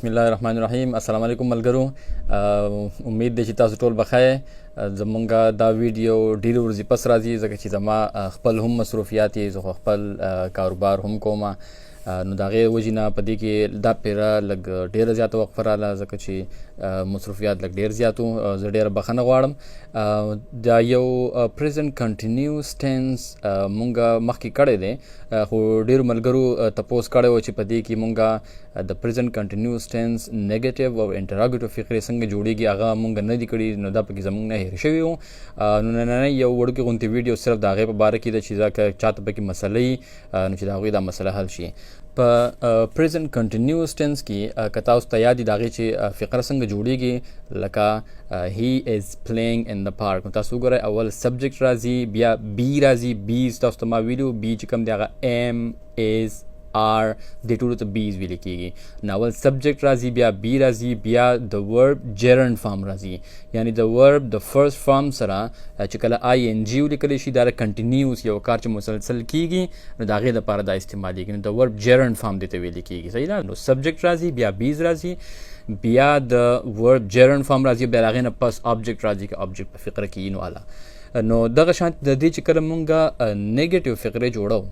بسم الله الرحمن الرحیم. السلام علیکم ملګرو. امید دی چې تاسو ټول بخیر. زمونږ دا ویډیو ډېر ورځې پس راځي ځکه چې زما خپل هم مصروفیات یې، زه خپل کاروبار هم کوم، نو د هغې وجې نه په دې کې دا پیره لږ ډېره زیاته وقفه راغله ځکه چې مصروفیات لږ ډېر زیات وو. زه ډېره بخښنه غواړم. دا یو پریزنټ کنټینیوس ټینس مونږ مخکې کړی دی، خو ډېرو ملګرو تپوس کړی و چې په دې کې مونږ د پریزنټ کنټینیوس ټینس نیګیټیو او انټراګیټیو فقرې څنګه جوړېږي هغه مونږ نه دي کړي، نو دا پکې زمونږ نه هېر شوي وو. نو نننی یو وړوکې غوندې ویډیو صرف د هغې په باره کې ده چې ځکه چاته پکې مسله وي نو چې د هغوی دا مسله حل شي. په پریزنټ کنټینیوس ټینس کې که تاسو ته یاد وي د هغې چې فقره څنګه جوړېږي، لکه هی از پلینګ ان د پارک. تاسو وګورئ اول سبجیکټ راځي، بیا بی راځي. بیز تاسو ته ما ویلي بی چې کوم دی هغه ایم از آر دې ټولو ته بیز ویل کېږي. نو اول سبجیکټ راځي، بیا بی راځي، بیا د ورب جرنډ فارم راځي، یعنی د ورب د فرست فارم سره چې کله آی ان جی ولیکلی شي دا کنټینیوس یو کار چې مسلسل کېږي نو د هغې دپاره دا استعمالیږي، نو د ورب جرنډ فارم دې ته ویل کېږي. صحیح ده. نو سبجیکټ راځي، بیا بیز راځي، بیا د ورب جرنډ فارم راځي، بیا د هغې نه پس آبجیکټ راځي که آبجیکټ په فقره کې نو اله. نو دغه شانت د دې چې کله مونږ نیګیټیو فقرې جوړو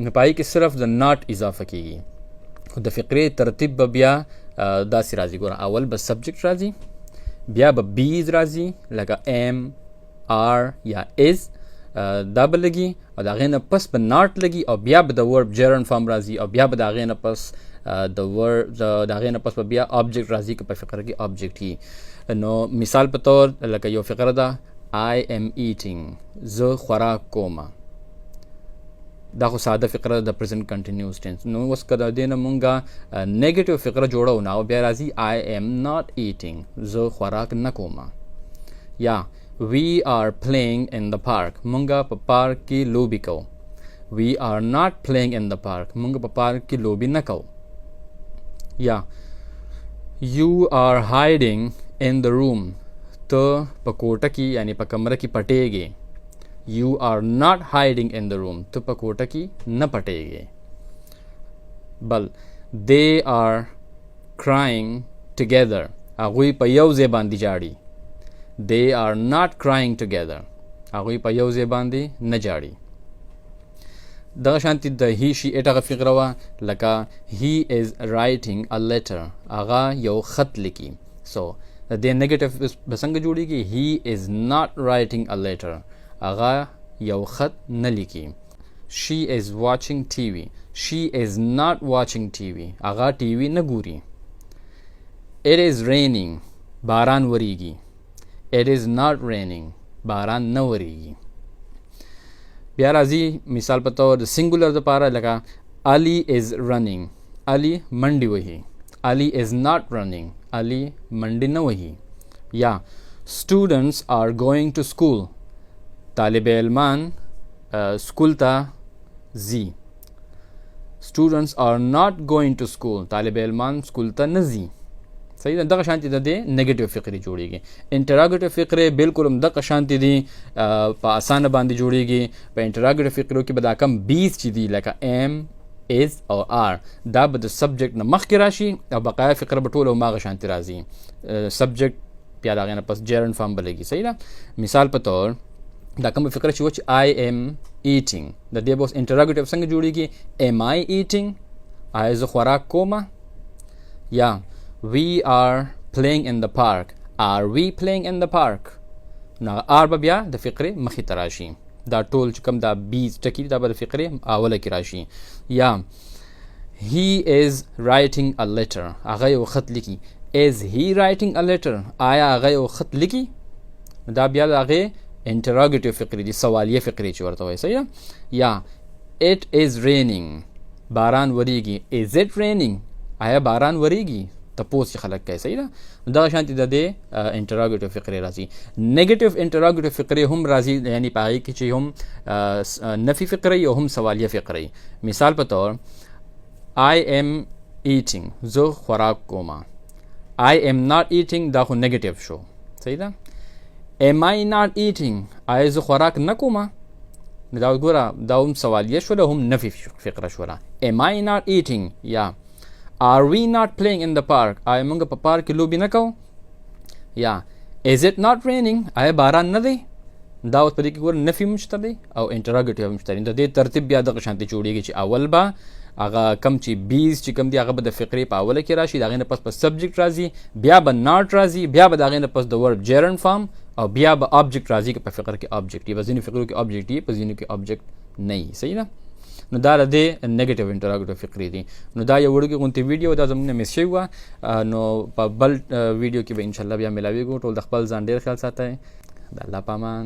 نو په هغې کې صرف د ناٹ اضافه کېږي، خو د فقرې ترتیب به بیا داسې راځي. ګوره اول به سبجیکټ راځي، بیا به بیز راځي لکه ایم آر یا از دا به لګي، او د هغې نه پس به ناٹ لګي، او بیا به د ورب جرنډ فارم راځي، او بیا به د هغې نه پس د هغې نه پس به بیا آبجیکټ راځي که په فقره کې آبجیکټ وي. نو مثال په طور لکه یو فقره ده آی ایم ایټینګ، زه خوراک کوم. دا خو ساده فقره د پریزنټ کنټینیوس ټینس. نو اوس که د دې نه مونږه نیګیټیو فقره جوړو نو بیا راځي آی ایم ناٹ ایټینګ، زه خوراک نه کوم. یا وی آر پلینګ ان د پارک، مونږه په پارک کې لوبې کوو. وی آر ناٹ پلینګ ان د پارک، مونږ په پارک کې لوبې نه کوو. یا یو آر هایډینګ ان د روم، ته په کوټه کې یعنی په کمره کې پټېږې. You are not hiding in the room. ته په کوټه کې نه پټېږې. بل they are crying together. هغوی په یو ځای باندې جاړي. They are not crying together. هغوی په یو ځای باندې نه جاړي. دغه شانتي د هی شي اټ هغه فقره وه لکه he is writing a letter. هغه یو خط لیکي. So د دې نیګیټیو به څنګه جوړېږي؟ he is not writing a letter. هغه یو خط نه لیکي. she is watching TV. she is not watching TV. هغه ټي وي نه ګوري. it is raining. باران وریږي. it is not raining. باران نه وریږي. بیا راځي مثال په طور د سنګولر دپاره لکه Ali is running. Ali منډې وهي. Ali is not running. Ali منډې نه وهي. یا students are going to school. طالب علمان سکول ته ځي. students are not going to school. طالب علمان سکول ته نه ځي. صحیح ده. دغه شانتي د دې نیګیټیو فقرې جوړېږي. انټراګیټیو فقرې بالکل هم دغه شانتي دي، په اسانه باندې جوړېږي. په انټراګیټیو فقرو کې به دا کم بیز چې دي لکه ایم از او آر دا به د سبجیکټ نه مخکې راشي، او بقایا فقره به ټوله هماغه شانتي راځي. سبجیکټ بیا د هغې نه پس جرنډ فارم به لګي. صحیح ده. مثال په طور دا کومه فقره چې و چې آی ایم ایټینګ، د دې به اوس انټراګیټیو څنګه جوړېږي؟ ایم آی ایټینګ، آیا زه خوراک کومه. یا وی آر پلینګ ان د پارک، آر وی پلینګ ان د پارک. نو آر به بیا د فقرې مخې ته راشي. دا ټول چې کوم دا بیز ټکي دا به د فقرې اوله کې راشي. یا هی از رایټینګ ا لیټر، هغه یو خط لیکي. از هی رایټینګ ا لیټر، آیا هغه یو خط لیکي؟ دا بیا د هغې انټراګیټیو فقرې دي، سوالیه فقرې چې ورته وایي. صحیح ده. یا it is raining، باران وریږي. is it raining، آیا باران وریږي؟ تپوس چې خلک کوي. صحیح ده. دغه شانتي د دې انټراګیټیو فقرې راځي. نیګیټیو انټراګیټیو فقرې هم راځي، یعنی په هغې کې چې هم نفي فقرې او هم سوالیه فقرې. مثال په طور I am eating، زه خوراک کوم. I am not eating دا خو نیګیټیو شو. صحیح ده. am I not eating، آیا زه خوراک نه کوم؟ دا ګوره دا هم سوالیه شوله هم نفي فقره شوله. am I not eating. یا are we not playing in the park آیا موږ په پارک کې لوبې نه کوو یا is it not raining آیا باران نه دی دا اوس په دې کې ګور نفي هم شته دی او انټراګیټیو هم شته دی د دې ترتیب بیا دغه شانتي جوړیږي چې اول به هغه کم چې بیز چې کم دی هغه به د فقرې په اوله کې راشي د هغې نه پس په سبجیکټ راځي بیا به ناټ راځي بیا به د هغې نه پس د ورب جیرن فارم او بیا به آبجیکټ راځي که په فقره کې آبجیکټ وي په ځینو فقرو کې آبجیکټ وي په ځینو کې آبجیکټ نه وي صحیح ده نو دا د نیګیټیو انټراګیټیو فقرې دي نو دا یو وړوکې غونتې ویډیو دا زموږ نه مس شوې وه نو په بل ویډیو کې به انشاءالله بیا ملاویږو ټول د خپل ځان ډېر خیال ساتئ د الله په امان